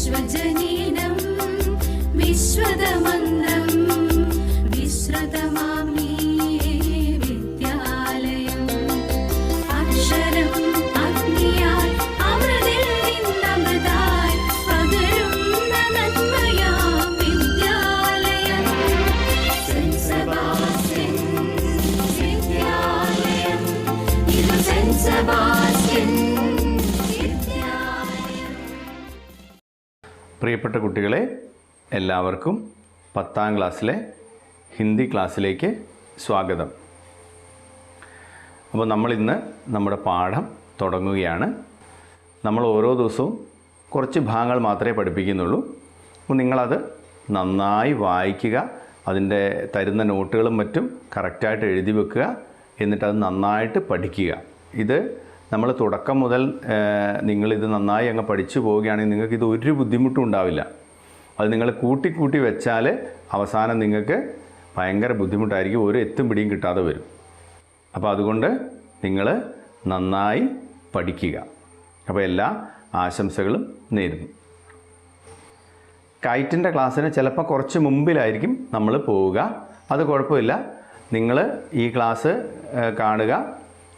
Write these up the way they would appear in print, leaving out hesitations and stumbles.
विश्वजनीनं विश्वदमन्त्रं विश्रुतमामि विद्यालयम् अक्षरम् अग्नियाय अमृतिൽ നിന്നമൃതായി പകരുന്ന നന്മയാം വിദ്യാലയം saint Sebastian വിദ്യാലയം ഇത് സെന്റ് സെബാസ്റ്റ്യൻ. പ്രിയപ്പെട്ട കുട്ടികളെ, എല്ലാവർക്കും 10ാം ക്ലാസ്സിലെ ഹിന്ദി ക്ലാസ്സിലേക്ക് സ്വാഗതം. അപ്പോൾ നമ്മളിന്ന് നമ്മുടെ പാഠം തുടങ്ങുകയാണ്. നമ്മൾ ഓരോ ദിവസവും കുറച്ച് ഭാഗങ്ങൾ മാത്രമേ പഠിപ്പിക്കുന്നുള്ളൂ. അപ്പോൾ നിങ്ങളത് നന്നായി വായിക്കുക, അതിൻ്റെ തരുന്ന നോട്ടുകളും മറ്റും കറക്റ്റായിട്ട് എഴുതി വെക്കുക, എന്നിട്ടത് നന്നായിട്ട് പഠിക്കുക. ഇത് നമ്മൾ തുടക്കം മുതൽ നിങ്ങളിത് നന്നായി അങ്ങ് പഠിച്ചു പോവുകയാണെങ്കിൽ നിങ്ങൾക്കിത് ഒരു ബുദ്ധിമുട്ടും ഉണ്ടാവില്ല. അത് നിങ്ങൾ കൂട്ടി വെച്ചാൽ അവസാനം നിങ്ങൾക്ക് ഭയങ്കര ബുദ്ധിമുട്ടായിരിക്കും, ഒരു എത്തും പിടിയും കിട്ടാതെ വരും. അപ്പോൾ അതുകൊണ്ട് നിങ്ങൾ നന്നായി പഠിക്കുക. അപ്പോൾ എല്ലാ ആശംസകളും നേരുന്നു. കൈറ്റിൻ്റെ ക്ലാസ്സിന് ചിലപ്പോൾ കുറച്ച് മുമ്പിലായിരിക്കും നമ്മൾ പോവുക. അത് കുഴപ്പമില്ല. നിങ്ങൾ ഈ ക്ലാസ് കാണുക,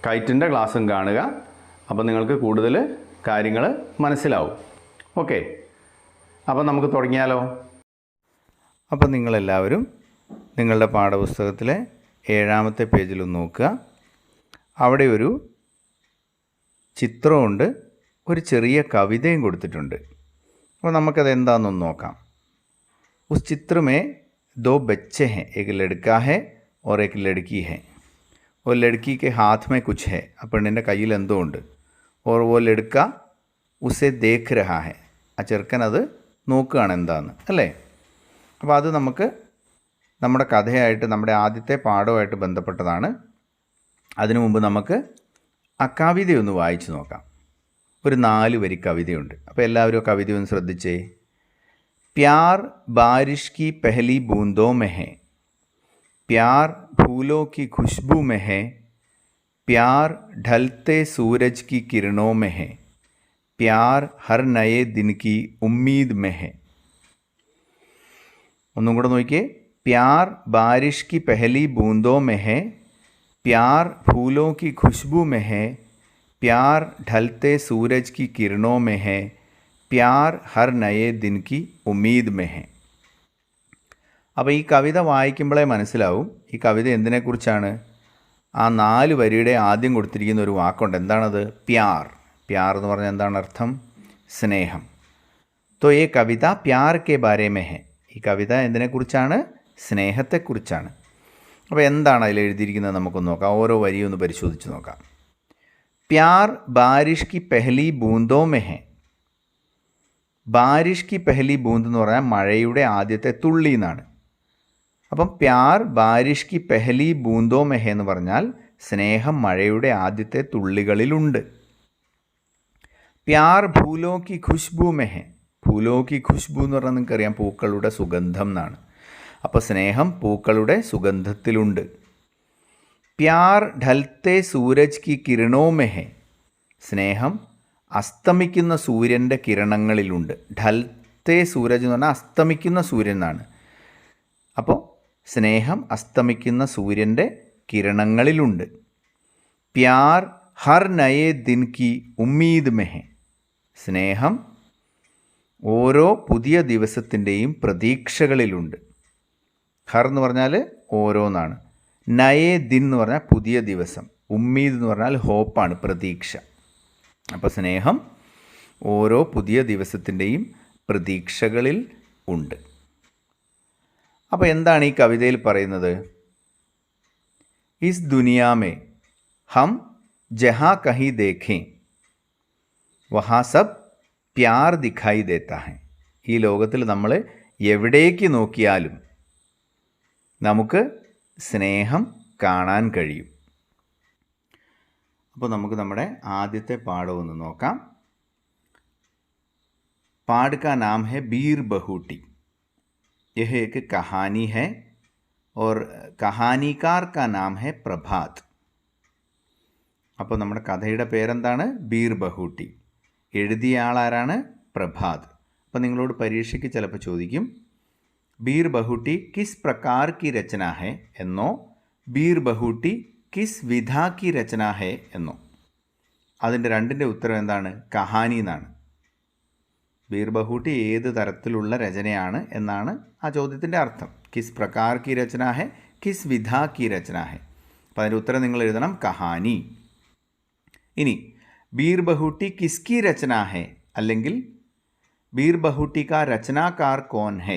കൈറ്റിൻ്റെ ക്ലാസ്സും കാണുക. അപ്പോൾ നിങ്ങൾക്ക് കൂടുതൽ കാര്യങ്ങൾ മനസ്സിലാവും. ഓക്കെ, അപ്പോൾ നമുക്ക് തുടങ്ങിയാലോ? അപ്പോൾ നിങ്ങളെല്ലാവരും നിങ്ങളുടെ പാഠപുസ്തകത്തിലെ 7ാമത്തെ പേജിലൊന്ന് നോക്കുക. അവിടെ ഒരു ചിത്രമുണ്ട്, ഒരു ചെറിയ കവിതയും കൊടുത്തിട്ടുണ്ട്. അപ്പോൾ നമുക്കത് എന്താണെന്നൊന്ന് നോക്കാം. ഉസ് ചിത്ര में 2 बच्चे हैं, एक लड़का है और एक लड़की है. वो लड़की के हाथ में कुछ है, ആ പെണ്ണിൻ്റെ കയ്യിൽ എന്തോ ഉണ്ട്. और वो लड़का उसे देख रहा है, ആ ചെറുക്കൻ അത് നോക്കുകയാണ് എന്താന്ന്, അല്ലേ? അപ്പോൾ അത് നമുക്ക് നമ്മുടെ കഥയായിട്ട്, നമ്മുടെ ആദ്യത്തെ പാഠവുമായിട്ട് ബന്ധപ്പെട്ടതാണ്. അതിനു മുമ്പ് നമുക്ക് ആ കവിതയൊന്ന് വായിച്ചു നോക്കാം. ഒരു 4 വരി കവിതയുണ്ട്. അപ്പോൾ എല്ലാവരും ആ കവിത ഒന്ന് ശ്രദ്ധിച്ചേ. प्यार बारिश की पहली बूंदों में है, प्यार फूलों की खुशबू में है, प्यार ढलते सूरज की किरणों में है, प्यार हर नए दिन की उम्मीद में है. ഒന്നും കൂടെ നോക്കിയേ. प्यार बारिश की पहली बूंदों में है, प्यार फूलों की खुशबू में है, प्यार ढलते सूरज की किरणों में है, प्यार हर नए दिन की उम्मीद में है. അപ്പോൾ ഈ കവിത വായിക്കുമ്പോഴേ മനസ്സിലാവും ഈ കവിത എന്തിനെക്കുറിച്ചാണ്. ആ 4 വരിയുടെ ആദ്യം കൊടുത്തിരിക്കുന്ന ഒരു വാക്കുണ്ട്. എന്താണത്? പ്യാർ. പ്യാർ എന്ന് പറഞ്ഞാൽ എന്താണ് അർത്ഥം? സ്നേഹം. തോ ഈ കവിത പ്യാർ കെ ബാരേ മേ ഹെ. ഈ കവിത എന്തിനെക്കുറിച്ചാണ്? സ്നേഹത്തെക്കുറിച്ചാണ്. അപ്പോൾ എന്താണ് അതിൽ എഴുതിയിരിക്കുന്നത് നമുക്കൊന്ന് നോക്കാം. ഓരോ വരിയും ഒന്ന് പരിശോധിച്ച് നോക്കാം. പ്യാർ ബാരിഷ് കി പെഹ്ലി ബൂന്തോ മേ ഹെ. ബാരിഷ് കി പെഹ്ലി ബൂന്ത് എന്ന് പറഞ്ഞാൽ മഴയുടെ ആദ്യത്തെ തുള്ളി എന്നാണ്. അപ്പം പ്യാർ ബാരിഷ് കി പെഹ്ലി ബൂന്തോ മെഹ എന്ന് പറഞ്ഞാൽ സ്നേഹം മഴയുടെ ആദ്യത്തെ തുള്ളികളിലുണ്ട്. പ്യാർ ഫൂലോ കി ഖുശ്ബു മെഹ. ഫൂലോ കി ഖുശ്ബു എന്ന് പറഞ്ഞാൽ നിങ്ങൾക്കറിയാം പൂക്കളുടെ സുഗന്ധം എന്നാണ്. അപ്പോൾ സ്നേഹം പൂക്കളുടെ സുഗന്ധത്തിലുണ്ട്. പ്യാർ ഢൽത്തെ സൂരജ് കി കിരണോ മെഹ. സ്നേഹം അസ്തമിക്കുന്ന സൂര്യൻ്റെ കിരണങ്ങളിലുണ്ട്. ഢൽത്തെ സൂരജ് എന്ന് പറഞ്ഞാൽ അസ്തമിക്കുന്ന സൂര്യൻ എന്നാണ്. അപ്പോൾ സ്നേഹം അസ്തമിക്കുന്ന സൂര്യൻ്റെ കിരണങ്ങളിലുണ്ട്. പ്യാർ ഹർ നയേ ദിൻ കി ഉമ്മീദ് മെഹെ. സ്നേഹം ഓരോ പുതിയ ദിവസത്തിൻ്റെയും പ്രതീക്ഷകളിലുണ്ട്. ഹർ എന്ന് പറഞ്ഞാൽ ഓരോന്നാണ്. നയേ ദിൻ എന്ന് പറഞ്ഞാൽ പുതിയ ദിവസം. ഉമ്മീദ് എന്ന് പറഞ്ഞാൽ ഹോപ്പാണ്, പ്രതീക്ഷ. അപ്പോൾ സ്നേഹം ഓരോ പുതിയ ദിവസത്തിൻ്റെയും പ്രതീക്ഷകളിൽ ഉണ്ട്. അപ്പോൾ എന്താണ് ഈ കവിതയിൽ പറയുന്നത്? ഇസ് ദുനിയാമേ ഹം ജഹാ കഹി ദേഖേ വഹാ സബ് പ്യാർ ദിഖായി ദേത്താ ഹെ. ഈ ലോകത്തിൽ നമ്മൾ എവിടേക്ക് നോക്കിയാലും നമുക്ക് സ്നേഹം കാണാൻ കഴിയും. അപ്പോൾ നമുക്ക് നമ്മുടെ ആദ്യത്തെ പാഠം ഒന്ന് നോക്കാം. पाठ का नाम है बीर बहूटी. यह एक कहानी है और कहानीकार का नाम है प्रभात. അപ്പോൾ നമ്മുടെ കഥയുടെ പേരെന്താണ്? ബീർ ബഹൂട്ടി. എഴുതിയ ആളാരാണ്? പ്രഭാത്. അപ്പോൾ നിങ്ങളോട് പരീക്ഷയ്ക്ക് ചിലപ്പോൾ ചോദിക്കും ബീർ ബഹുട്ടി കിസ് പ്രകാർ കി രചന ഹെ എന്നോ ബീർ ബഹുട്ടി കിസ് വിധാ കി രചന ഹെ എന്നോ. അതിൻ്റെ രണ്ടിൻ്റെ ഉത്തരം എന്താണ്? കഹാനി എന്നാണ്. ബീർ ബഹൂട്ടി ഏത് തരത്തിലുള്ള രചനയാണ് എന്നാണ് ആ ചോദ്യത്തിൻ്റെ അർത്ഥം. കിസ് പ്രകാർ കി രചന ഹെ കിസ് വിധാ കി രചന ഹെ. അപ്പോൾ അതിൻ്റെ ഉത്തരം നിങ്ങൾ എഴുതണം കഹാനി. ഇനി ബീർ ബഹൂട്ടി കിസ്കി രചന ഹെ അല്ലെങ്കിൽ ബീർ ബഹൂട്ടി കാ രചനാകാർ കോൻ ഹെ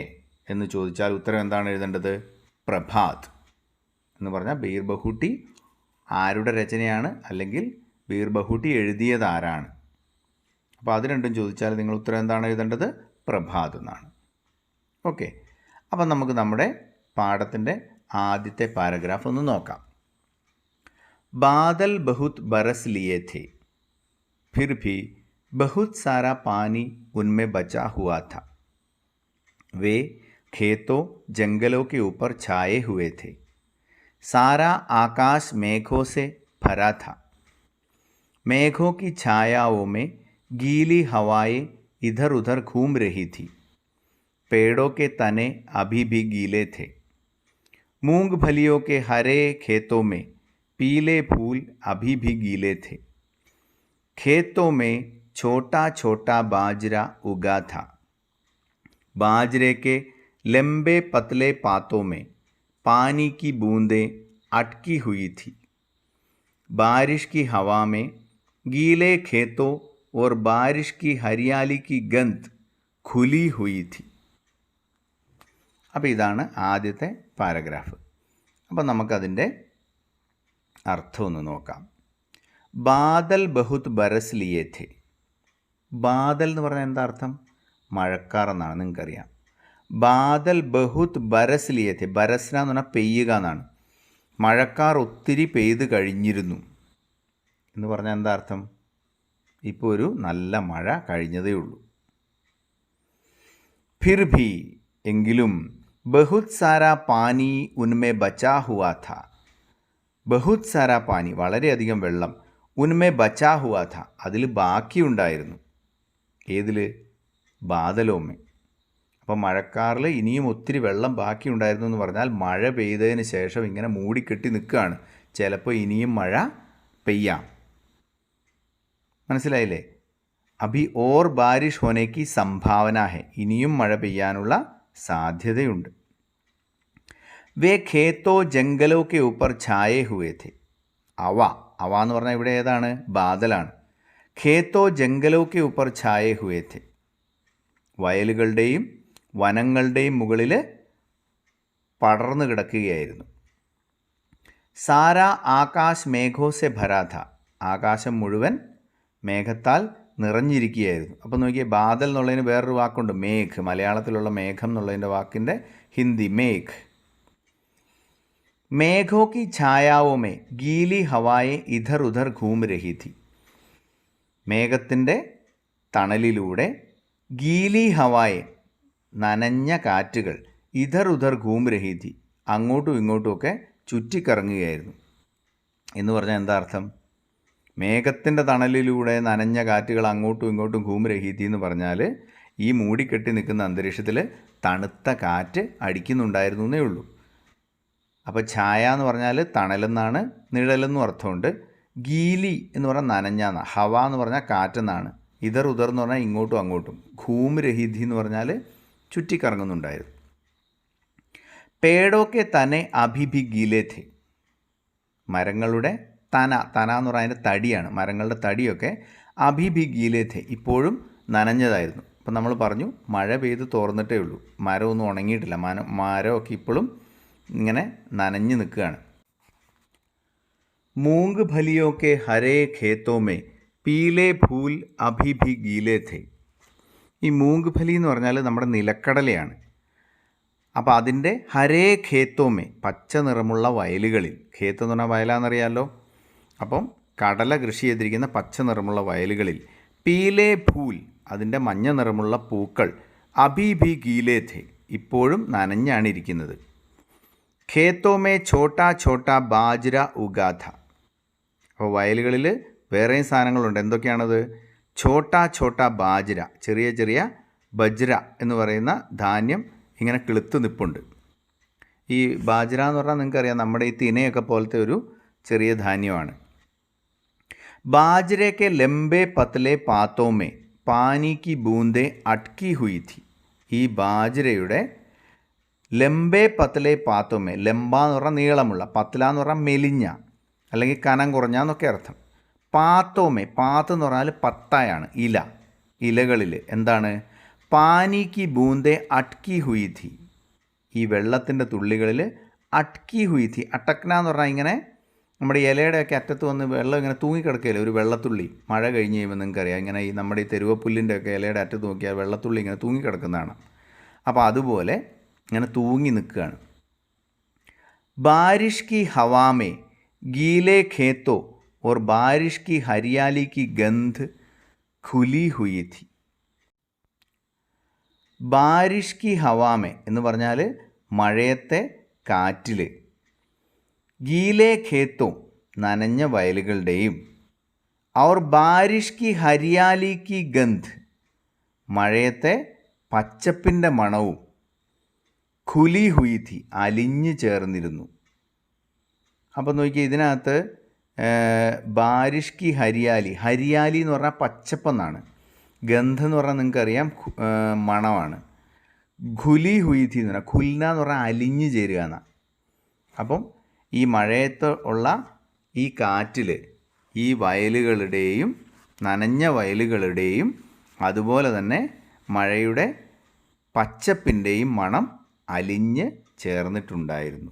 എന്ന് ചോദിച്ചാൽ ഉത്തരം എന്താണ് എഴുതേണ്ടത്? പ്രഭാത് എന്ന് പറഞ്ഞാൽ ബീർ ബഹൂട്ടി ആരുടെ രചനയാണ് അല്ലെങ്കിൽ ബീർ ബഹൂട്ടി എഴുതിയത് ആരാണ്. അപ്പോൾ അത് രണ്ടും ചോദിച്ചാൽ നിങ്ങൾ ഉത്തരം എന്താണ് എഴുതേണ്ടത്? പ്രഭാത് എന്നാണ്. ഓക്കെ, അപ്പം നമുക്ക് നമ്മുടെ പാഠത്തിൻ്റെ ആദ്യത്തെ പാരഗ്രാഫ് ഒന്ന് നോക്കാം. ബാദൽ ബഹുത് ബറസ് ലിയേ थे फिर भी बहुत सारा पानी उनमें बचा हुआ था. वे खेतों जंगलों के ऊपर छाए हुए थे. सारा आकाश मेघों से भरा था. मेघों की छायाओं में गीली हवाएं इधर उधर घूम रही थी. पेड़ों के तने अभी भी गीले थे. मूंगफलियों के हरे खेतों में पीले फूल अभी भी गीले थे. खेतों में छोटा छोटा बाजरा उगा था. बाजरे के लंबे पतले पातों में पानी की बूंदें अटकी हुई थी. बारिश की हवा में गीले खेतों और बारिश की हरियाली की गंध खुली हुई थी. അപ്പോൾ ഇതാണ് ആദ്യത്തെ പാരഗ്രാഫ്. അപ്പോൾ നമുക്കതിൻ്റെ അർത്ഥം ഒന്ന് നോക്കാം. ബാദൽ ബഹുത് ബറസ് ലിയേ थे. ബാദൽ എന്ന് പറഞ്ഞാൽ എന്താ അർത്ഥം? മഴക്കാർ എന്നാണ്, നിങ്ങൾക്കറിയാം. ബാദൽ ബഹുത് ബറസ് ലിയേ थे. ബറസ്ന എന്ന് പറഞ്ഞാൽ പെയ്യുക എന്നാണ്. മഴക്കാർ ഒത്തിരി പെയ്ത് കഴിഞ്ഞിരുന്നു എന്ന് പറഞ്ഞാൽ എന്താ അർത്ഥം? ഇപ്പോൾ ഒരു നല്ല മഴ കഴിഞ്ഞതേ ഉള്ളൂ. ഫിർ ഭി എങ്കിലും ബഹുത് സാരാ പാനി ഉൻമേ ബച്ചാ ഹുവാ ഥാ. ബഹുത് സാരാ പാനി വളരെയധികം വെള്ളം, ഉൻമേ ബച്ചാ ഹുവാ ഥാ അതിൽ ബാക്കിയുണ്ടായിരുന്നു. ഏതിൽ? ബാദലോമേ. അപ്പോൾ മഴക്കാറിൽ ഇനിയും ഒത്തിരി വെള്ളം ബാക്കിയുണ്ടായിരുന്നു എന്ന് പറഞ്ഞാൽ മഴ പെയ്തതിന് ശേഷം ഇങ്ങനെ മൂടിക്കെട്ടി നിൽക്കുകയാണ്. ചിലപ്പോൾ ഇനിയും മഴ പെയ്യാം. മനസ്സിലായില്ലേ? അഭി ഓർ ബാരിഷ് ഹോനേക്ക് സംഭാവന ഹെ. ഇനിയും മഴ പെയ്യാനുള്ള സാധ്യതയുണ്ട്. വേ ഖേത്തോ ജംഗലോ കെ ഊപ്പർ ഛായേ ഹുവേ थे. അവ എന്ന് പറഞ്ഞാൽ ഇവിടെ ഏതാണ്? ബാദലാണ്. ഖേത്തോ ജംഗലോ കെ ഊപ്പർ ഛായേ ഹുവേ थे. വയലുകളുടെയും വനങ്ങളുടെയും മുകളിൽ പടർന്നു കിടക്കുകയായിരുന്നു. സാരാ ആകാശ് മേഘോ സെ ഭരാ ഥാ. ആകാശം മുഴുവൻ മേഘത്താൽ നിറഞ്ഞിരിക്കുകയായിരുന്നു. അപ്പോൾ നോക്കിയേ, ബാദൽ എന്നുള്ളതിന് വേറൊരു വാക്കുണ്ട്, മേഘ്. മലയാളത്തിലുള്ള മേഘം എന്നുള്ളതിൻ്റെ വാക്കിൻ്റെ ഹിന്ദി മേഘ്. മേഘോ കി ഛായാവോ മേ ഗീലി ഹവായെ ഇധർ ഉധർ ഘൂം രഹി ഥി. മേഘത്തിൻ്റെ തണലിലൂടെ ഗീലി ഹവായെ നനഞ്ഞ കാറ്റുകൾ ഇധർ ഉധർ ഘൂം രഹി ഥി അങ്ങോട്ടും ഇങ്ങോട്ടുമൊക്കെ ചുറ്റിക്കറങ്ങുകയായിരുന്നു. എന്ന് പറഞ്ഞാൽ എന്താ അർത്ഥം? മേഘത്തിൻ്റെ തണലിലൂടെ നനഞ്ഞ കാറ്റുകൾ അങ്ങോട്ടും ഇങ്ങോട്ടും ഘൂം രഹി ഥി എന്ന് പറഞ്ഞാൽ ഈ മൂടിക്കെട്ടി നിൽക്കുന്ന അന്തരീക്ഷത്തിൽ തണുത്ത കാറ്റ് അടിക്കുന്നുണ്ടായിരുന്നു എന്നേ ഉള്ളൂ. അപ്പോൾ ഛായ എന്ന് പറഞ്ഞാൽ തണലെന്നാണ്, നിഴലെന്നും അർത്ഥമുണ്ട്. ഗീലി എന്ന് പറഞ്ഞാൽ നനഞ്ഞാന്ന, ഹവ എന്ന് പറഞ്ഞാൽ കാറ്റെന്നാണ്, ഇതർ ഉദർ എന്ന് പറഞ്ഞാൽ ഇങ്ങോട്ടും അങ്ങോട്ടും, ഘൂം രഹിധി എന്ന് പറഞ്ഞാൽ ചുറ്റിക്കറങ്ങുന്നുണ്ടായിരുന്നു. പേടോക്കെ തന്നെ അഭിഭി ഗീലേ थे. മരങ്ങളുടെ തന എന്ന് പറഞ്ഞാൽ അതിൻ്റെ തടിയാണ്, മരങ്ങളുടെ തടിയൊക്കെ അഭിഭി ഗീലേ थे ഇപ്പോഴും നനഞ്ഞതായിരുന്നു. അപ്പം നമ്മൾ പറഞ്ഞു മഴ പെയ്ത് തോർന്നിട്ടേ ഉള്ളൂ, മരമൊന്നും ഉണങ്ങിയിട്ടില്ല, മരമൊക്കെ ഇപ്പോഴും ഇങ്ങനെ നനഞ്ഞു നിൽക്കുകയാണ്. മൂങ്ക് ഫലിയൊക്കെ ഹരേ ഖേത്തോമേ പീലേ ഫൂൽ അഭിഭി ഗീലേ थे. ഈ മൂങ്ക് ഫലി എന്ന് പറഞ്ഞാൽ നമ്മുടെ നിലക്കടലയാണ്. അപ്പോൾ അതിൻ്റെ ഹരേ ഖേത്തോമേ പച്ച നിറമുള്ള വയലുകളിൽ, ഖേത്ത് എന്ന് പറഞ്ഞാൽ വയലാണെന്നറിയാമല്ലോ, അപ്പം കടല കൃഷി ചെയ്തിരിക്കുന്ന പച്ച നിറമുള്ള വയലുകളിൽ പീലേ ഫൂൽ അതിൻ്റെ മഞ്ഞ നിറമുള്ള പൂക്കൾ അഭിഭി ഗീലേ थे ഇപ്പോഴും നനഞ്ഞാണ് ഇരിക്കുന്നത്. ഖേത്തോമേ ഛോട്ടാ ഛോട്ടാ ബാജ്ര ഉഗാഥ. അപ്പോൾ വയലുകളിൽ വേറെയും സാധനങ്ങളുണ്ട്. എന്തൊക്കെയാണത്? ഛോട്ടാ ഛോട്ടാ ബാജ്ര, ചെറിയ ചെറിയ ബജ്ര എന്ന് പറയുന്ന ധാന്യം ഇങ്ങനെ കിളുത്ത് നിൽപ്പുണ്ട്. ഈ ബാജ്ര എന്ന് പറഞ്ഞാൽ നിങ്ങൾക്കറിയാം, നമ്മുടെ ഈ തിനയൊക്കെ പോലത്തെ ഒരു ചെറിയ ധാന്യമാണ്. ബാജ്രെ കെ ലംബെ പത്ലെ പാത്തോമേ പാനി കി ബൂന്ദേ അട്ക്കി ഹുയി ഥി. ഈ ബാജ്രയുടെ ലംബെ പത്ലെ പാത്തോമേ, ലംബ എന്ന് പറഞ്ഞാൽ നീളമുള്ള, പത്ല എന്ന് പറഞ്ഞാൽ മെലിഞ്ഞ അല്ലെങ്കിൽ കനം കുറഞ്ഞ എന്നൊക്കെ അർത്ഥം. പാത്തോമേ, പാത്ത് എന്ന് പറഞ്ഞാൽ പത്തായാണ്, ഇലകളിൽ എന്താണ്, പാനി കി ബൂന്ദേ അട്ക്കി ഹുയി ഥി. ഈ വെള്ളത്തിൻ്റെ തുള്ളികളിൽ അട്ക്കി ഹുയി ഥി. അട്ടക്ന എന്ന് പറഞ്ഞാൽ ഇങ്ങനെ നമ്മുടെ ഇലയുടെയൊക്കെ അറ്റത്ത് വന്ന് വെള്ളം ഇങ്ങനെ തൂങ്ങിക്കിടക്കുകയില്ലേ, ഒരു വെള്ളത്തുള്ളി. മഴ കഴിഞ്ഞ് കഴിയുമ്പോൾ നിങ്ങൾക്കറിയാം, ഇങ്ങനെ ഈ നമ്മുടെ ഈ തെരുവപ്പുല്ലിൻ്റെ ഒക്കെ ഇലയുടെ അറ്റത്ത് നോക്കിയാൽ വെള്ളത്തുള്ളി ഇങ്ങനെ തൂങ്ങിക്കിടക്കുന്നതാണ്. അപ്പോൾ അതുപോലെ ഇങ്ങനെ തൂങ്ങി നിൽക്കുകയാണ്. ബാരിഷ് കി ഹവാമേ ഗീലെ ഖേത്തോ और बारिश की हरियाली की गंध खुली हुई थी. ബാരിഷ് കി ഹവാമേ എന്ന് പറഞ്ഞാൽ മഴയത്തെ കാറ്റിൽ, ഗീലെ ഖേത്തോ നനഞ്ഞ വയലുകളുടെയും, और ബാരിഷ് കി ഹരിയാലി കി ഗന്ധ് മഴയത്തെ പച്ചപ്പിൻ്റെ മണവും, ഖുലി ഹുയി ഥി അലിഞ്ഞു ചേർന്നിരുന്നു. അപ്പോൾ നോക്കിയാൽ ഇതിനകത്ത് ബാരിഷ് കി ഹരിയാലി, ഹരിയാലി എന്ന് പറഞ്ഞാൽ പച്ചപ്പെന്നാണ്, ഗന്ധം എന്ന് പറഞ്ഞാൽ നിങ്ങൾക്കറിയാം മണമാണ്. ഖുലി ഹുയി ഥി എന്ന് പറഞ്ഞാൽ, ഖുൽന എന്ന് പറഞ്ഞാൽ അലിഞ്ഞു ചേരുക എന്നാണ്. അപ്പം ഈ മഴയത്ത് ഉള്ള ഈ കാറ്റിൽ ഈ വയലുകളുടെയും നനഞ്ഞ വയലുകളുടെയും അതുപോലെ തന്നെ മഴയുടെ പച്ചപ്പിൻ്റെയും മണം അലിഞ്ഞ് ചേർന്നിട്ടുണ്ടായിരുന്നു.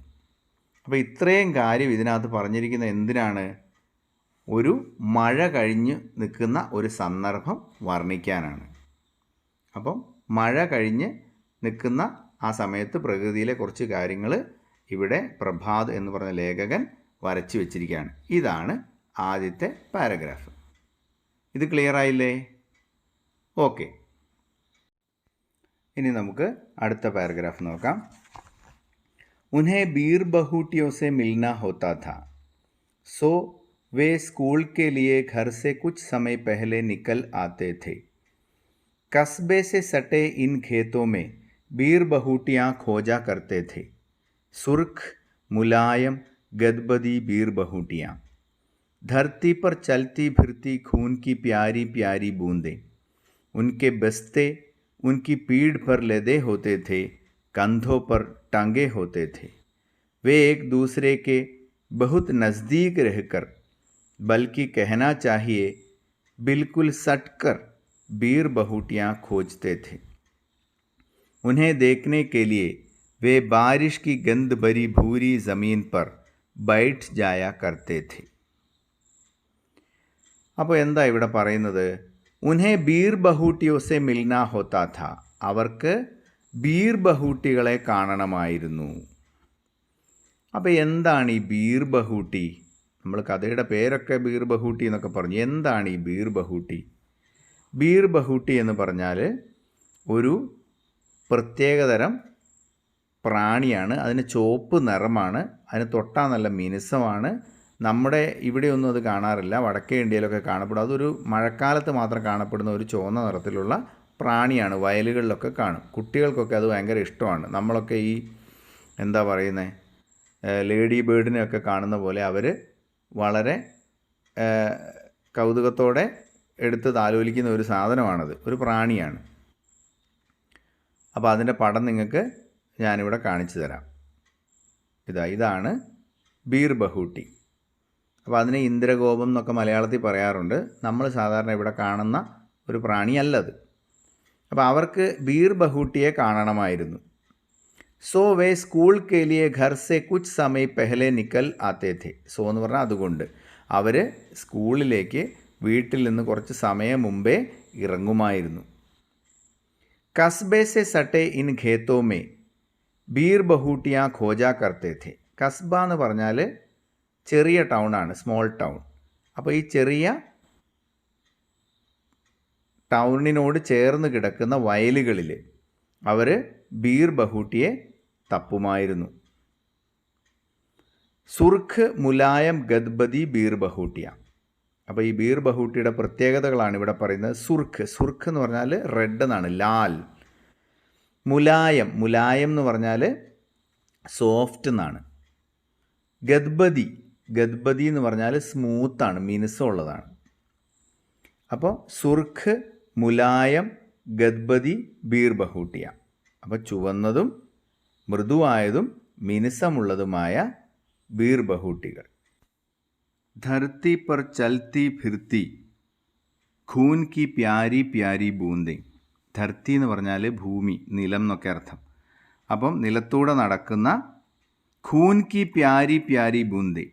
അപ്പോൾ ഇത്രയും കാര്യം ഇതിനകത്ത് പറഞ്ഞിരിക്കുന്ന എന്തിനാണ്? ഒരു മഴ കഴിഞ്ഞ് നിൽക്കുന്ന ഒരു സന്ദർഭം വർണ്ണിക്കാനാണ്. അപ്പം മഴ കഴിഞ്ഞ് നിൽക്കുന്ന ആ സമയത്ത് പ്രകൃതിയിലെ കുറച്ച് കാര്യങ്ങൾ ഇവിടെ പ്രഭാത് എന്ന് പറഞ്ഞ ലേഖകൻ വരച്ചു വെച്ചിരിക്കുകയാണ്. ഇതാണ് ആദ്യത്തെ പാരഗ്രാഫ്. ഇത് ക്ലിയർ ആയില്ലേ? ഓക്കെ, ഇനി നമുക്ക് അടുത്ത പാരഗ്രാഫ് നോക്കാം. उन्हें बीर बहूटियों से मिलना होता था, सो वे स्कूल के लिए घर से कुछ समय पहले निकल आते थे. कस्बे से सटे इन खेतों में बीर बहूटियाँ खोजा करते थे. सुर्ख मुलायम गदबदी बीर बहूटियाँ, धरती पर चलती फिरती खून की प्यारी प्यारी बूंदें. उनके बस्ते उनकी पीठ पर लदे होते थे, कंधों पर टंगे होते थे. वे एक दूसरे के बहुत नज़दीक रहकर, बल्कि कहना चाहिए बिल्कुल सटकर बीर बहूटियाँ खोजते थे. उन्हें देखने के लिए वे बारिश की गंध भरी भूरी ज़मीन पर बैठ जाया करते थे. അപ്പോൾ എന്താ ഇവിടെ പറയുന്നത്? ഉൻഹെ ബീർ ബഹൂട്ടിയോ സെ മിൽന ഹോത്താ ഥാ, അവർക്ക് ബീർ ബഹൂട്ടികളെ കാണണമായിരുന്നു. അപ്പോൾ എന്താണ് ഈ ബീർ ബഹൂട്ടി? നമ്മൾ കഥയുടെ പേരൊക്കെ ബീർ ബഹൂട്ടി എന്നൊക്കെ പറഞ്ഞു. എന്താണ് ഈ ബീർ ബഹൂട്ടി? ബീർ ബഹൂട്ടി എന്ന് പറഞ്ഞാൽ ഒരു പ്രത്യേകതരം പ്രാണിയാണ്. അതിന് ചുവപ്പ് നിറമാണ്, അതിന് തൊട്ടാൽ നല്ല മിനുസമാണ്. നമ്മുടെ ഇവിടെയൊന്നും അത് കാണാറില്ല, വടക്കേ ഇന്ത്യയിലൊക്കെ കാണപ്പെടും. അതൊരു മഴക്കാലത്ത് മാത്രം കാണപ്പെടുന്ന ഒരു ചുവന്ന നിറത്തിലുള്ള പ്രാണിയാണ്. വയലുകളിലൊക്കെ കാണും. കുട്ടികൾക്കൊക്കെ അത് ഭയങ്കര ഇഷ്ടമാണ്. നമ്മളൊക്കെ ഈ എന്താ പറയുന്നത്, ലേഡി ബേർഡിനെയൊക്കെ കാണുന്ന പോലെ അവർ വളരെ കൗതുകത്തോടെ എടുത്ത് താലോലിക്കുന്ന ഒരു സാധനമാണത്, ഒരു പ്രാണിയാണ്. അപ്പോൾ അതിൻ്റെ പടം നിങ്ങൾക്ക് ഞാനിവിടെ കാണിച്ചു തരാം. ഇതാണ് ബീർ ബഹൂട്ടി. അപ്പോൾ അതിനെ ഇന്ദ്രഗോപം എന്നൊക്കെ മലയാളത്തിൽ പറയാറുണ്ട്. നമ്മൾ സാധാരണ ഇവിടെ കാണുന്ന ഒരു പ്രാണിയല്ലത്. അപ്പോൾ അവർക്ക് ബീർ ബഹൂട്ടിയെ കാണണമായിരുന്നു. സോ വേ സ്കൂൾ കെ ലിയെ ഘർ സെ കുച്ച് സമയ പെഹലെ നിക്കൽ ആത്തേ ഥേ. സോ എന്ന് പറഞ്ഞാൽ അതുകൊണ്ട് അവർ സ്കൂളിലേക്ക് വീട്ടിൽ നിന്ന് കുറച്ച് സമയം മുമ്പേ ഇറങ്ങുമായിരുന്നു. കസ്ബെ സെ സട്ടെ ഇൻ ഖേത്തോ മേ ബീർ ബഹൂട്ടിയാ ഖോജാ കർത്തേ ഥേ. കസ്ബ എന്ന് പറഞ്ഞാൽ ചെറിയ ടൗണാണ്, സ്മോൾ ടൗൺ. അപ്പോൾ ഈ ചെറിയ ടൗണിനോട് ചേർന്ന് കിടക്കുന്ന വയലുകളിൽ അവർ ബീർ ബഹൂട്ടിയെ തപ്പുമായിരുന്നു. സുർഖ് മുലായം ഗദ്ബദി ബീർ ബഹൂട്ടിയ. അപ്പോൾ ഈ ബീർ ബഹൂട്ടിയുടെ പ്രത്യേകതകളാണ് ഇവിടെ പറയുന്നത്. സുർഖ് എന്ന് പറഞ്ഞാൽ റെഡ് എന്നാണ്, ലാൽ. മുലായം, മുലായം എന്ന് പറഞ്ഞാൽ സോഫ്റ്റ് എന്നാണ്. ഗദ്ബദി, ഗദ്ബദി എന്ന് പറഞ്ഞാൽ സ്മൂത്താണ്, മിനുസമുള്ളതാണ്. അപ്പോൾ സുർഖ്, മുലായം, ഗദ്ബദി, ബീർ ബഹൂട്ടിയ. അപ്പോൾ ചുവന്നതും മൃദുവായതും മിനുസമുള്ളതുമായ ബീർ ബഹൂട്ടികൾ. ധർത്തി പർ ചൽത്തി ഫിർത്തി ഖൂൻ കി പ്യാരി പ്യാരി ബൂന്ദേ. ധർത്തി എന്ന് പറഞ്ഞാൽ ഭൂമി, നിലം എന്നൊക്കെ അർത്ഥം. അപ്പം നിലത്തൂടെ നടക്കുന്ന ഖൂൻ കി പ്യാരി പ്യാരി ബൂന്ദേ,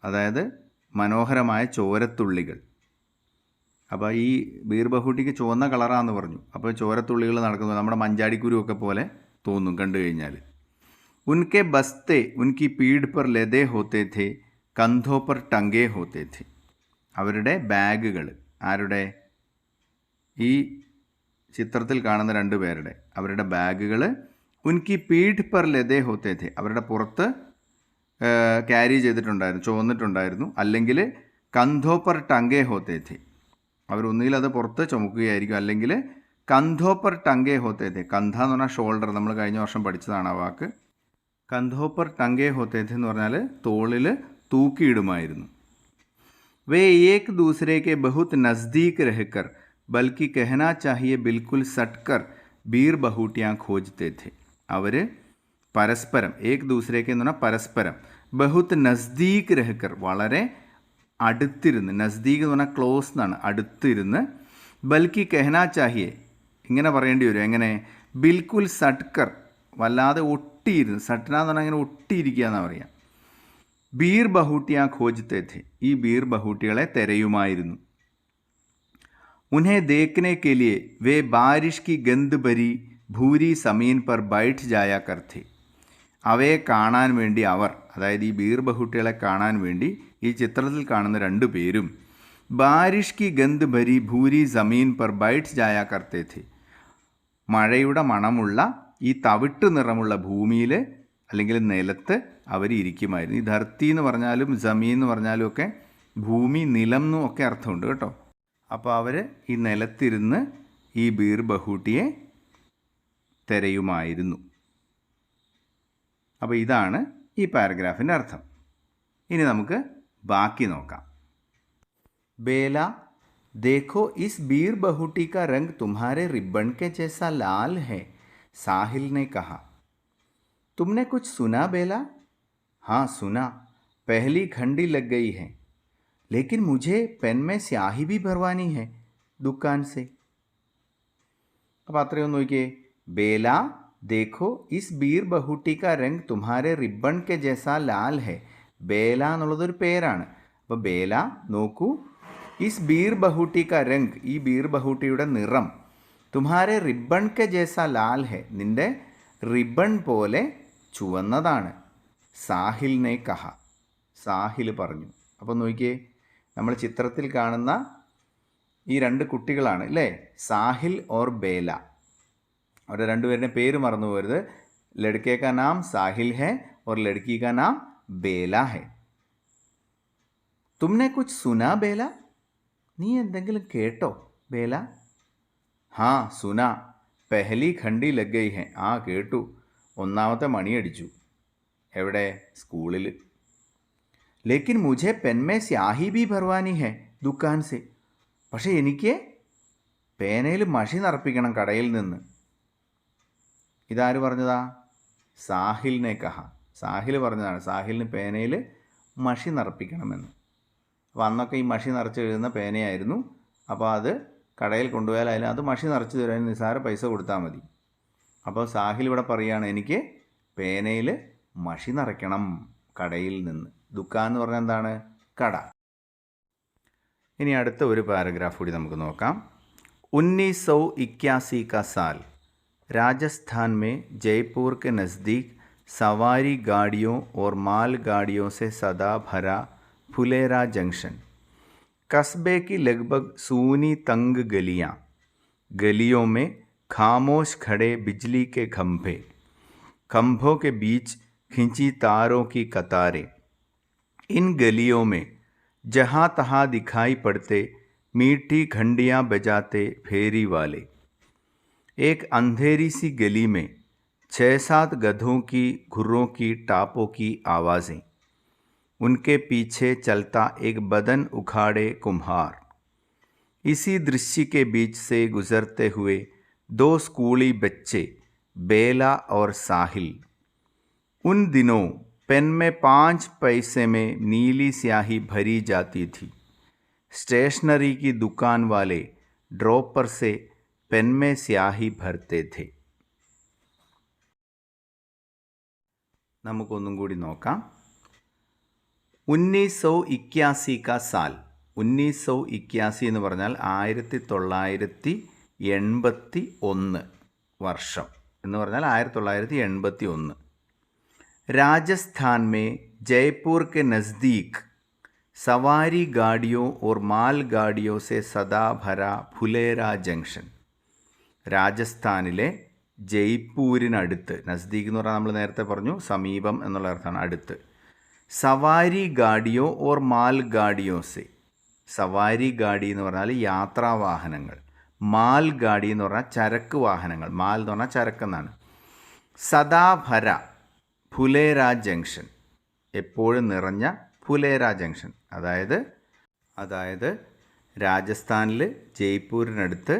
അതായത് മനോഹരമായ ചോരത്തുള്ളികൾ. അപ്പോൾ ഈ ബീർ ബഹൂട്ടിക്ക് ചുവന്ന കളറാന്ന് പറഞ്ഞു. അപ്പോൾ ചോരത്തുള്ളികൾ നടക്കുന്നത് നമ്മുടെ മഞ്ചാടിക്കുരുവൊക്കെ പോലെ തോന്നും കണ്ടു കഴിഞ്ഞാൽ. ഉൻകെ ബസ്തെ ഉൻകി പീഠ് പർ ലദേ ഹോത്തേ ഥേ കന്ധോ പർ ടങ്കേ ഹോത്തേ ഥേ. അവരുടെ ബാഗുകൾ, ആരുടെ? ഈ ചിത്രത്തിൽ കാണുന്ന രണ്ട് പേരുടെ, അവരുടെ ബാഗുകൾ ഉൻകി പീഠ് പർ ലദേ ഹോത്തേ ഥേ, അവരുടെ പുറത്ത് ക്യാരി ചെയ്തിട്ടുണ്ടായിരുന്നു, ചുവന്നിട്ടുണ്ടായിരുന്നു. അല്ലെങ്കിൽ കന്ധോ പർ ടങ്കേ ഹോത്തേ ഥേ, അവരൊന്നുകിൽ അത് പുറത്ത് ചുമക്കുകയായിരിക്കും, അല്ലെങ്കിൽ കന്ധോ പർ ടങ്കേ ഹോത്തേ ഥേ. കന്ധ എന്ന് പറഞ്ഞാൽ ഷോൾഡർ, നമ്മൾ കഴിഞ്ഞ വർഷം പഠിച്ചതാണ് ആ വാക്ക്. കന്ധോ പർ ടങ്കേ ഹോത്തേ ഥേ എന്ന് പറഞ്ഞാൽ തോളിൽ തൂക്കിയിടുമായിരുന്നു. വേ ഏക് ദൂസരേ കെ ബഹുത് നസ്ദീക് രഹ്കർ ബൽക്കി കഹനാ ചാഹിയെ ബിൽക്കുൽ സട്കർ ബീർ ബഹൂട്ടിയാ ഖോജ്തേ ഥേ. അവർ പരസ്പരം, ഏക് ദൂസരേക്ക് എന്ന് പറഞ്ഞാൽ പരസ്പരം, ബഹുത് നസ്ദീക് രഹ്കർ വളരെ അടുത്തിരുന്ന്, നസ്ദീക് എന്ന് പറഞ്ഞാൽ ക്ലോസ് എന്നാണ്, അടുത്തിരുന്ന്, ബൽക്കി കഹനാ ചാഹിയെ ഇങ്ങനെ പറയേണ്ടി വരും, എങ്ങനെ? ബിൽക്കുൽ സട്കർ, വല്ലാതെ ഒട്ടിയിരുന്ന്, സട്ന എന്ന് പറഞ്ഞാൽ ഇങ്ങനെ ഒട്ടിയിരിക്കുക എന്നാണ് പറയുക. ബീർ ബഹൂട്ടിയാ ഖോജ്തേ ഥേ, ഈ ബീർ ബഹൂട്ടികളെ തെരയുമായിരുന്നു. ഉൻഹെ ദേഖ്നെ കെ ലിയെ വേ ബാരിഷ് കി ഗന്ധ് ഭരി ഭൂരി സമീൻ പർ ബൈഠ് ജായാ കർത്തേ. അവയെ കാണാൻ വേണ്ടി അവർ, അതായത് ഈ ബീർ ബഹൂട്ടികളെ കാണാൻ വേണ്ടി ഈ ചിത്രത്തിൽ കാണുന്ന രണ്ടു പേരും ബാരിഷ് കി ഗന്ധ് ഭരി ഭൂരി സമീൻ പർ ബൈഠ് ജായാ കർത്തേ ഥേ. മഴയുടെ മണമുള്ള ഈ തവിട്ട് നിറമുള്ള ഭൂമിയിൽ അല്ലെങ്കിൽ നിലത്ത് അവർ ഇരിക്കുമായിരുന്നു. ഈ ധർത്തി എന്ന് പറഞ്ഞാലും ജമീൻ എന്ന് പറഞ്ഞാലും ഒക്കെ ഭൂമി, നിലം എന്നും ഒക്കെ അർത്ഥമുണ്ട് കേട്ടോ. അപ്പോൾ അവർ ഈ നിലത്തിരുന്ന് ഈ ബീർ ബഹൂട്ടിയെ തെരയുമായിരുന്നു. അപ്പോൾ ഇതാണ് ഈ പാരഗ്രാഫിൻ്റെ അർത്ഥം. ഇനി നമുക്ക് ബാക്കി നോക്കാം. ബേല देखो इस बीर बहूटी का रंग तुम्हारे रिबन के जैसा लाल है, साहिल ने कहा. तुमने कुछ सुना बेला? हाँ सुना, पहली घंटी लग गई है, लेकिन मुझे पेन में स्याही भी भरवानी है दुकान से. अब അത്രയും നോക്കിയേ. ബേല देखो इस बीर बहूटी का रंग तुम्हारे रिबन के जैसा लाल है. ബേല എന്നുള്ളതൊരു പേരാണ്. അപ്പോൾ ബേല നോക്കൂ, ഇസ് ബീർ ബഹൂട്ടി കാ രംഗ്, ഈ ബീർ ബഹൂട്ടിയുടെ നിറം, തുമ്ഹാരെ റിബൺ കെ ജേസ ലാൽ ഹെ, നിൻ്റെ റിബൺ പോലെ ചുവന്നതാണ്. സാഹിലിനെ കഹ, സാഹിൽ പറഞ്ഞു. അപ്പോൾ നോക്കിയേ, നമ്മൾ ചിത്രത്തിൽ കാണുന്ന ഈ രണ്ട് കുട്ടികളാണ് അല്ലേ, സാഹിൽ ഓർ ബേല. അവരുടെ രണ്ടുപേരുടെ പേര് മറന്നു പോകരുത്. ലഡ്കെ കാ നാം സാഹിൽ ഹെ ഓർ ലഡ്കി കാ നാം ബേല ഹെ. തുമ്നെ കുച്ച് സുനാ ബേല, നീ എന്തെങ്കിലും കേട്ടോ ബേല? ഹാ സുന, പെഹലി ഖണ്ഡി ലഗ് ഗയി ഹെ, ആ കേട്ടു, ഒന്നാമത്തെ മണിയടിച്ചു. എവിടെ? സ്കൂളിൽ. ലേക്കിൻ മുझे പെൻ മേ സ്യാഹി ഭി ഭർവാനി ഹെ ദുക്കാൻ സെ, പക്ഷേ എനിക്ക് പേനയിൽ മഷി നിറപ്പിക്കണം കടയിൽ നിന്ന്. ഇതാര് പറഞ്ഞതാ? സാഹിലിനെ കഹ, സാഹിൽ പറഞ്ഞതാണ്. സാഹിലിന് പേനയിൽ മഷി നിറപ്പിക്കണമെന്ന്. അപ്പോൾ അന്നൊക്കെ ഈ മഷി നിറച്ച് എഴുതുന്ന പേനയായിരുന്നു. അപ്പോൾ അത് കടയിൽ കൊണ്ടുപോയാൽ അത് മഷി നിറച്ച് തരാൻ നിസ്സാര പൈസ കൊടുത്താൽ മതി. അപ്പോൾ സാഹിൽ ഇവിടെ പറയുകയാണ്, എനിക്ക് പേനയിൽ മഷി നിറയ്ക്കണം കടയിൽ നിന്ന്. ദുക്കാൻ എന്ന് പറഞ്ഞാൽ എന്താണ്? കട. ഇനി അടുത്ത ഒരു പാരഗ്രാഫ് കൂടി നമുക്ക് നോക്കാം. 1981 का साल, राजस्थान में जयपुर के नज़दीक सवारी गाड़ियों और माल गाड़ियों से सदा भरा फुलेरा जंक्शन. कस्बे की लगभग सूनी तंग गलियाँ, गलियों में खामोश खड़े बिजली के खंभे, खंभों के बीच खिंची तारों की कतारें. इन गलियों में जहाँ तहाँ दिखाई पड़ते मीठी घंटियाँ बजाते फेरी वाले. एक अंधेरी सी गली में 6-7 गधों की घुर्रों की टापों की आवाज़ें, उनके पीछे चलता एक बदन उखाड़े कुम्हार। इसी दृश्य के बीच से गुजरते हुए 2 स्कूली बच्चे, बेला और साहिल। उन दिनों पेन में 5 पैसे में नीली स्याही भरी जाती थी। स्टेशनरी की दुकान वाले ड्रॉपर से पेन में स्याही भरते थे. നമുക്കൊന്നും കൂടി നോക്കാം. 1981 का साल. 1981 എന്ന് പറഞ്ഞാൽ 1981 വർഷം എന്ന് പറഞ്ഞാൽ 1981. राजस्थान में जयपुर के नज़दीक सवारी गाड़ियों और माल गाड़ियों से सदा भरा फुलेरा जंक्शन. രാജസ്ഥാനിലെ ജയ്പൂരിനടുത്ത്, നസ്ദീഖ് എന്ന് പറഞ്ഞാൽ നമ്മൾ നേരത്തെ പറഞ്ഞു സമീപം എന്നുള്ള അർത്ഥമാണ്, അടുത്ത്. സവാരി ഗാഡിയോ ഓർ മാൽ ഗാഡിയോ സെ, സവാരി ഗാഡി എന്ന് പറഞ്ഞാൽ യാത്രാവാഹനങ്ങൾ, മാൽ ഗാഡി എന്ന് പറഞ്ഞാൽ ചരക്ക് വാഹനങ്ങൾ, മാൽ എന്ന് പറഞ്ഞാൽ ചരക്കെന്നാണ്. സദാഭര ഫുലേര ജംഗ്ഷൻ, എപ്പോഴും നിറഞ്ഞ ഫുലേര ജംഗ്ഷൻ, അതായത് രാജസ്ഥാനിൽ ജയ്പൂരിനടുത്ത്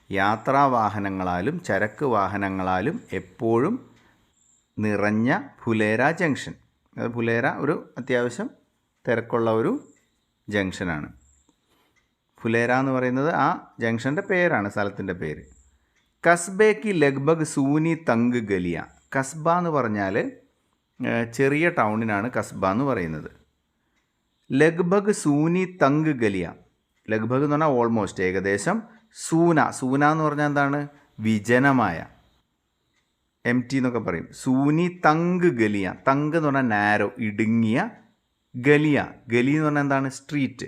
യാത്രാവാഹനങ്ങളാലും ചരക്ക് വാഹനങ്ങളാലും എപ്പോഴും നിറഞ്ഞ ഫുലേര ജംഗ്ഷൻ. അത് ഫുലേര ഒരു അത്യാവശ്യം തിരക്കുള്ള ഒരു ജംഗ്ഷനാണ്. ഫുലേര എന്ന് പറയുന്നത് ആ ജംഗ്ഷൻ്റെ പേരാണ്, സ്ഥലത്തിൻ്റെ പേര്. കസ്ബേക്ക് ലഗ്ഭഗ് സൂനി തങ്ക് ഗലിയ. കസ്ബ എന്ന് പറഞ്ഞാൽ ചെറിയ ടൗണിനാണ് കസ്ബ എന്ന് പറയുന്നത്. ലഗ്ഭഗ് സൂനി തങ്ക് ഗലിയ, ലഗ്ഭഗ് എന്ന് പറഞ്ഞാൽ ഓൾമോസ്റ്റ്, ഏകദേശം. സൂന എന്ന് പറഞ്ഞാൽ എന്താണ്? വിജനമായ, എം ടി എന്നൊക്കെ പറയും. സൂനി തങ്ക് ഗലിയ, തങ്ക് എന്ന് പറഞ്ഞാൽ നാരോ, ഇടുങ്ങിയ. ഗലിയ, ഗലി എന്ന് പറഞ്ഞാൽ എന്താണ്? സ്ട്രീറ്റ്,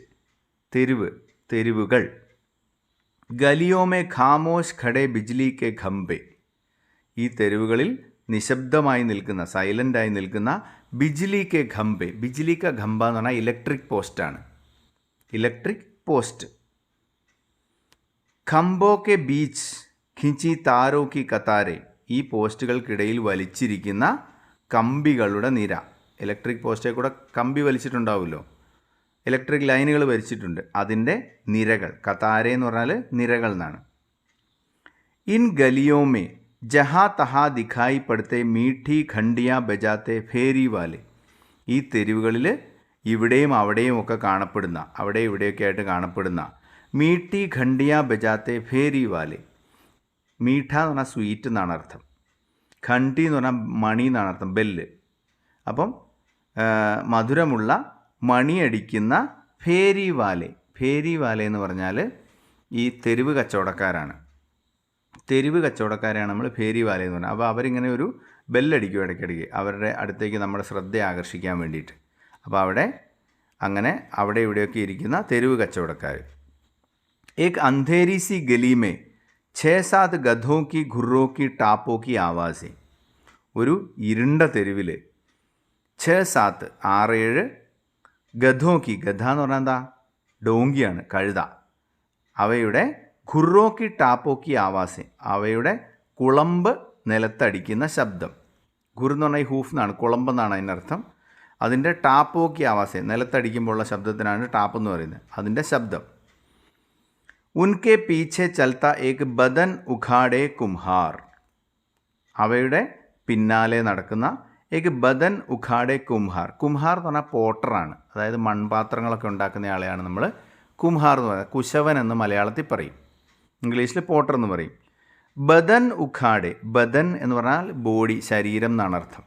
തെരുവുകൾ. ഗലിയോമേ ഖാമോഷ് ഖഡേ ബിജ്ലി കെ ഖംബെ, ഈ തെരുവുകളിൽ നിശബ്ദമായി നിൽക്കുന്ന, സൈലൻ്റായി നിൽക്കുന്ന ബിജ്ലി കെ ഖംബെ. ബിജ്ലി ക ഖംബ എന്ന് പറഞ്ഞാൽ ഇലക്ട്രിക് പോസ്റ്റാണ്, ഇലക്ട്രിക് പോസ്റ്റ്. ഖംബോ കെ ബീച്ച് ഖിഞ്ചി താരോ കി കത്താരെ, ഈ പോസ്റ്റുകൾക്കിടയിൽ വലിച്ചിരിക്കുന്ന കമ്പികളുടെ നിര. ഇലക്ട്രിക് പോസ്റ്റേ കൂടെ കമ്പി വലിച്ചിട്ടുണ്ടാവുമല്ലോ, ഇലക്ട്രിക് ലൈനുകൾ വലിച്ചിട്ടുണ്ട്, അതിൻ്റെ നിരകൾ. കത്താരെ എന്ന് പറഞ്ഞാൽ നിരകൾ എന്നാണ്. ഇൻ ഗലിയോമേ ജഹാ തഹാ ദിഖായി പടുത്തെ മീഠി ഖണ്ഡിയ ബജാത്തെ ഫേരി വാലെ, ഈ തെരുവുകളിൽ ഇവിടെയും അവിടെയും ഒക്കെ കാണപ്പെടുന്ന, അവിടെ ഇവിടെയൊക്കെ ആയിട്ട് കാണപ്പെടുന്ന മീഠി ഖണ്ഡിയ ബജാത്തെ ഫേരി വാലെ. മീഠ എന്ന് പറഞ്ഞാൽ സ്വീറ്റ് എന്നാണ് അർത്ഥം, ഖണ്ഡി എന്ന് പറഞ്ഞാൽ മണി എന്നാണ് അർത്ഥം, ബെല്ല്. അപ്പം മധുരമുള്ള മണിയടിക്കുന്ന ഫേരി വാലെ. ഫേരി വാലെ എന്ന് പറഞ്ഞാൽ ഈ തെരുവ് കച്ചവടക്കാരാണ്, തെരുവ് കച്ചവടക്കാരെയാണ് നമ്മൾ ഫേരി വാല എന്ന് പറഞ്ഞാൽ. അപ്പോൾ അവരിങ്ങനെ ഒരു ബെല്ലടിക്കും ഇടയ്ക്കിടയ്ക്ക്, അവരുടെ അടുത്തേക്ക് നമ്മുടെ ശ്രദ്ധ ആകർഷിക്കാൻ വേണ്ടിയിട്ട്. അപ്പോൾ അങ്ങനെ അവിടെ ഇവിടെയൊക്കെ ഇരിക്കുന്ന തെരുവ് കച്ചവടക്കാർ. ഏക് അന്ധേരി സി ഗലി മേ 6-7 ഗധോ കി ഖുർറോ കി ടാപ്പോ കി ആവാസേ, ഒരു ഇരുണ്ട തെരുവിൽ 6-7 6-7 ഗധോ കി, ഗധ എന്ന് പറഞ്ഞാൽ എന്താ? ഡോങ്കിയാണ്, കഴുത. അവയുടെ ഖുർറോക്കി ടാപ്പോക്കി ആവാസെ, അവയുടെ കുളമ്പ് നിലത്തടിക്കുന്ന ശബ്ദം. ഖുർ എന്ന് പറഞ്ഞാൽ ഹൂഫ് എന്നാണ്, കുളമ്പെന്നാണ് അതിനർത്ഥം. അതിൻ്റെ ടാപ്പോക്കി ആവാസെ, നിലത്തടിക്കുമ്പോഴുള്ള ശബ്ദത്തിനാണ് ടാപ്പ് എന്ന് പറയുന്നത്, അതിൻ്റെ ശബ്ദം. ഉൻകെ പീछे ചൽത്ത ഏക് ബദൻ ഉഖാഡെ കുംഹാർ, അവയുടെ പിന്നാലെ നടക്കുന്ന ഏക് ബദൻ ഉഖാഡെ കുംഹാർ. കുംഹാർ എന്ന് പറഞ്ഞാൽ പോട്ടറാണ്, അതായത് മൺപാത്രങ്ങളൊക്കെ ഉണ്ടാക്കുന്ന ആളെയാണ് നമ്മൾ കുംഹാർ എന്ന് പറയുന്നത്. കുശവൻ എന്ന് മലയാളത്തിൽ പറയും, ഇംഗ്ലീഷിൽ പോട്ടർ എന്ന് പറയും. ബദൻ ഉഖാഡെ, ബദൻ എന്ന് പറഞ്ഞാൽ ബോഡി, ശരീരം എന്നാണ് അർത്ഥം.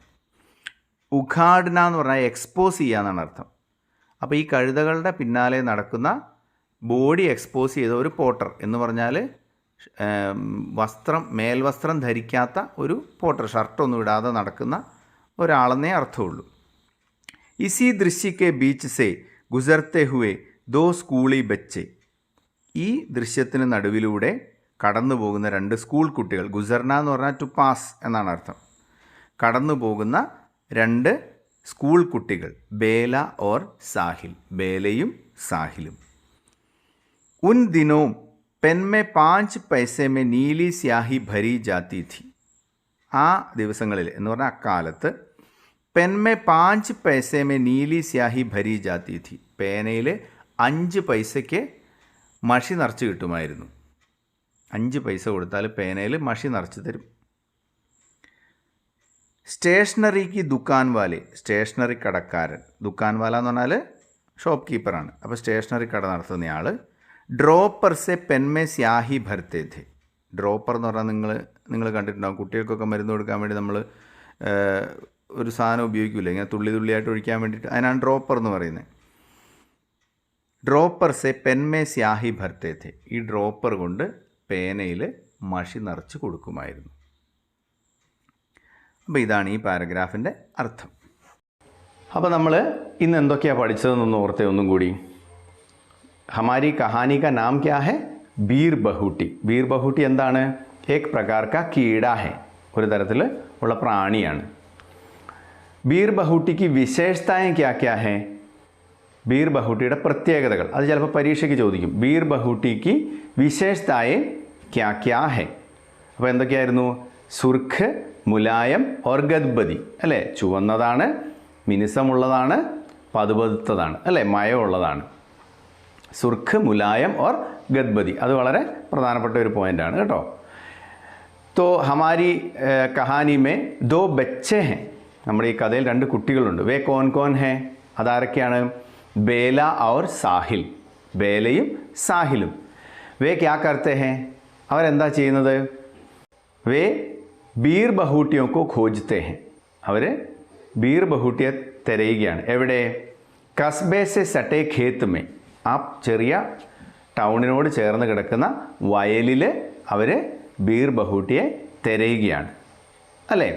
ഉഖാഡ്ന എന്ന് പറഞ്ഞാൽ എക്സ്പോസ് ചെയ്യുക എന്നാണ് അർത്ഥം. അപ്പോൾ ഈ കഴുതകളുടെ പിന്നാലെ നടക്കുന്ന, ബോഡി എക്സ്പോസ് ചെയ്ത ഒരു പോട്ടർ എന്ന് പറഞ്ഞാൽ മേൽവസ്ത്രം ധരിക്കാത്ത ഒരു പോട്ടർ, ഷർട്ടൊന്നും ഇടാതെ നടക്കുന്ന ഒരാളെന്നേ അർത്ഥമുള്ളൂ. ഇസി ദൃശ്യക്കെ ബീച്ച് സേ ഗുസർത്തെ ഹുവേ 2 സ്കൂളി ബച്ചെ, ഈ ദൃശ്യത്തിന് നടുവിലൂടെ കടന്നു പോകുന്ന 2 സ്കൂൾ കുട്ടികൾ. ഗുസർന എന്ന് പറഞ്ഞാൽ ടു പാസ് എന്നാണ് അർത്ഥം. കടന്നു പോകുന്ന 2 സ്കൂൾ കുട്ടികൾ, ബേല ഓർ സാഹിൽ, ബേലയും സാഹിലും. ഉൻ ദിനോം पेन में 5 पैसे में नीली स्याही भरी जाती थी. ആ ദിവസങ്ങളിൽ എന്ന് പറഞ്ഞാൽ അക്കാലത്ത് പെൻ മേ 5 പൈസെ മേ നീലി സ്യാഹി ഭരി ജാത്തി ഥി. പേനയിൽ 5 പൈസയ്ക്ക് മഷി നിറച്ച് കിട്ടുമായിരുന്നു. 5 പൈസ കൊടുത്താൽ പേനയിൽ മഷി നിറച്ച് തരും. സ്റ്റേഷനറിക്ക് ദുക്കാൻ വാലെ, സ്റ്റേഷനറി കടക്കാരൻ. ദുക്കാൻ വാല എന്ന് പറഞ്ഞാൽ ഷോപ്പ് കീപ്പറാണ്. അപ്പോൾ സ്റ്റേഷനറി കട നടത്തുന്നയാൾ ഡ്രോപ്പർ സെ പെൻമേ സ്യാഹി ഭർത്തേ ഥേ. ഡ്രോപ്പർ എന്ന് പറഞ്ഞാൽ നിങ്ങൾ കണ്ടിട്ടുണ്ടാകും, കുട്ടികൾക്കൊക്കെ മരുന്ന് കൊടുക്കാൻ വേണ്ടി നമ്മൾ ഒരു സാധനം ഉപയോഗിക്കില്ല, ഇങ്ങനെ തുള്ളി തുള്ളിയായിട്ട് ഒഴിക്കാൻ വേണ്ടിയിട്ട്, അതിനാണ് ഡ്രോപ്പർ എന്ന് പറയുന്നത്. ഡ്രോപ്പർ സെ പെൻമേ സ്യാഹി ഭർത്തേ ഥേ. ഈ ഡ്രോപ്പർ കൊണ്ട് പേനയിൽ മഷി നിറച്ച് കൊടുക്കുമായിരുന്നു. അപ്പോൾ ഇതാണ് ഈ പാരഗ്രാഫിൻ്റെ അർത്ഥം. അപ്പോൾ നമ്മൾ ഇന്ന് എന്തൊക്കെയാണ് പഠിച്ചതെന്നൊന്ന് ഓർത്തേ ഒന്നും കൂടി. ഹമാരി കഹാനി കാ നാം ക്യാ ഹെ? ബീർ ബഹൂട്ടി. ബീർ ബഹൂട്ടി എന്താണ്? ഏക് പ്രകാർ കാ കീട ഹെ, ഒരു തരത്തിൽ ഉള്ള പ്രാണിയാണ്. ബീർ ബഹൂട്ടിക്ക് വിശേഷതായ ക്യാ ക്യാ ഹെ? ബീർ ബഹൂട്ടിയുടെ പ്രത്യേകതകൾ, അത് ചിലപ്പോൾ പരീക്ഷയ്ക്ക് ചോദിക്കും. ബീർ ബഹൂട്ടിക്ക് വിശേഷതായ ക്യാ ക്യാ ഹെ? അപ്പോൾ എന്തൊക്കെയായിരുന്നു? സുർഖ്, മുലായം ഓർ ഗദ്ബതി, അല്ലേ? ചുവന്നതാണ്, മിനുസമുള്ളതാണ്, പതുപതുത്തതാണ്, അല്ലേ? മയമുള്ളതാണ്. സുർഖ്, മുലായം ഓർ ഗദ്ബതി, അത് വളരെ പ്രധാനപ്പെട്ട ഒരു പോയിൻ്റാണ് കേട്ടോ. തോ ഹമാരി കഹാനി മേ ദോ ബच्चे हैं. നമ്മുടെ ഈ കഥയിൽ 2 കുട്ടികളുണ്ട്. വേ കോൻ കോൻ ഹേ? അതാരൊക്കെയാണ്? ബേല ഔർ സാഹിൽ. ബേലയും സാഹിലും. വേ ക്യാ കർത്തെ ഹേ? അവരെന്താ ചെയ്യുന്നത്? വേ ബീർ ബഹൂട്ടിയൊക്കെ ഖോജ്ത്തെ ഹേ. അവർ ബീർ ബഹൂട്ടിയെ തിരയുകയാണ്. എവിടെ? കസ്ബേ സെ സട്ടേ ഖേത്ത് മേ. ആ ചെറിയ ടൗണിനോട് ചേർന്ന് കിടക്കുന്ന വയലിൽ അവർ ബീർ ബഹൂട്ടിയെ തിരയുകയാണ്, അല്ലേ?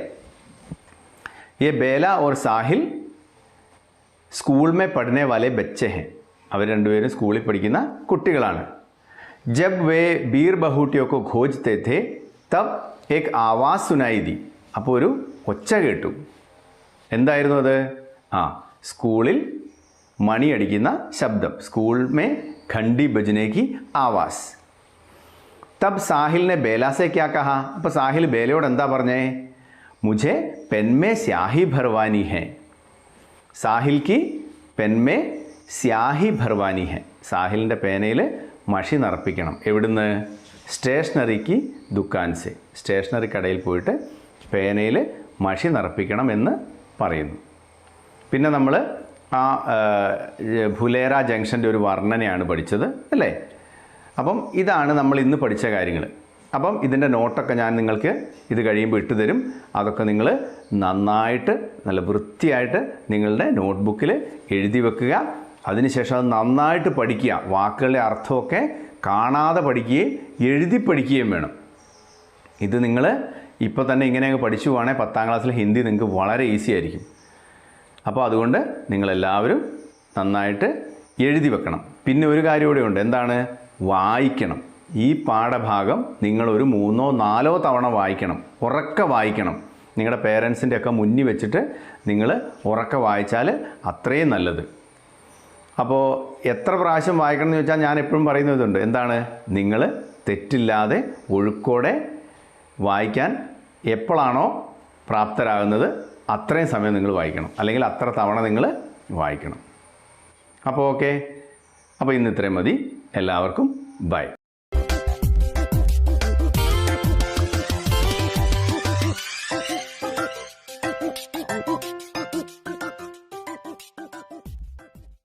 ये बेला और साहिल स्कूल में पढ़ने वाले बच्चे हैं. അവർ രണ്ടുപേരും സ്കൂളിൽ പഠിക്കുന്ന കുട്ടികളാണ്. जब वे बीर बहूटियों को खोजते थे तब एक आवाज़ सुनाई दी. അപ്പോൾ ഒരു ഒച്ച കേട്ടു. എന്തായിരുന്നു അത്? സ്കൂളിൽ മണിയടിക്കുന്ന ശബ്ദം. സ്കൂൾ മേ ഘണ്ടി ബജനെ കി ആവാസ്. തബ് സാഹിലിനെ ബേല സെ ക്യാ കഹാ? അപ്പോൾ സാഹിൽ ബേലയോട് എന്താ പറഞ്ഞേ? മുझे पेन में स्याही भरवानी है. സാഹിൽ की पेन में स्याही भरवानी है. സാഹിലിൻ്റെ പേനയിൽ മഷി നിറപ്പിക്കണം. എവിടുന്ന്? സ്റ്റേഷനറിക്ക് ദുക്കാൻ സെ. സ്റ്റേഷനറി കടയിൽ പോയിട്ട് പേനയിൽ മഷി നിറപ്പിക്കണം എന്ന് പറയുന്നു. പിന്നെ നമ്മൾ ആ ഭുലേര ജംഗ്ഷൻ്റെ ഒരു വർണ്ണനയാണ് പഠിച്ചത്, അല്ലേ? അപ്പം ഇതാണ് നമ്മൾ ഇന്ന് പഠിച്ച കാര്യങ്ങൾ. അപ്പം ഇതിൻ്റെ നോട്ടൊക്കെ ഞാൻ നിങ്ങൾക്ക് ഇത് കഴിയുമ്പോൾ ഇട്ട് തരും. അതൊക്കെ നിങ്ങൾ നന്നായിട്ട് നല്ല വൃത്തിയായിട്ട് നിങ്ങളുടെ നോട്ട്ബുക്കിൽ എഴുതി വെക്കുക. അതിനുശേഷം അത് നന്നായിട്ട് പഠിക്കുക. വാക്കുകളുടെ അർത്ഥമൊക്കെ കാണാതെ പഠിക്കുകയും എഴുതി പഠിക്കുകയും വേണം. ഇത് നിങ്ങൾ ഇപ്പോൾ തന്നെ ഇങ്ങനെയൊക്കെ പഠിച്ചു പോവുകയാണെങ്കിൽ 10ാം ക്ലാസ്സിൽ ഹിന്ദി നിങ്ങൾക്ക് വളരെ ഈസി ആയിരിക്കും. അപ്പോൾ അതുകൊണ്ട് നിങ്ങളെല്ലാവരും നന്നായിട്ട് എഴുതി വെക്കണം. പിന്നെ ഒരു കാര്യം കൂടെ ഉണ്ട്. എന്താണ്? വായിക്കണം. ഈ പാഠഭാഗം നിങ്ങളൊരു 3ഓ 4ഓ തവണ വായിക്കണം. ഉറക്കെ വായിക്കണം. നിങ്ങളുടെ പേരൻസിൻ്റെ ഒക്കെ മുന്നിൽ വെച്ചിട്ട് നിങ്ങൾ ഉറക്കെ വായിച്ചാൽ അത്രയും നല്ലത്. അപ്പോൾ എത്ര പ്രാവശ്യം വായിക്കണം എന്ന് ചോദിച്ചാൽ ഞാൻ എപ്പോഴും പറയുന്നതുണ്ട്. എന്താണ്? നിങ്ങൾ തെറ്റില്ലാതെ ഒഴുക്കോടെ വായിക്കാൻ എപ്പോഴാണോ പ്രാപ്തരാകുന്നത് അത്രയും സമയം നിങ്ങൾ വായിക്കണം. അല്ലെങ്കിൽ അത്ര തവണ നിങ്ങൾ വായിക്കണം. അപ്പോൾ ഓക്കെ. അപ്പോൾ ഇന്ന് ഇത്രയും മതി. എല്ലാവർക്കും ബൈ.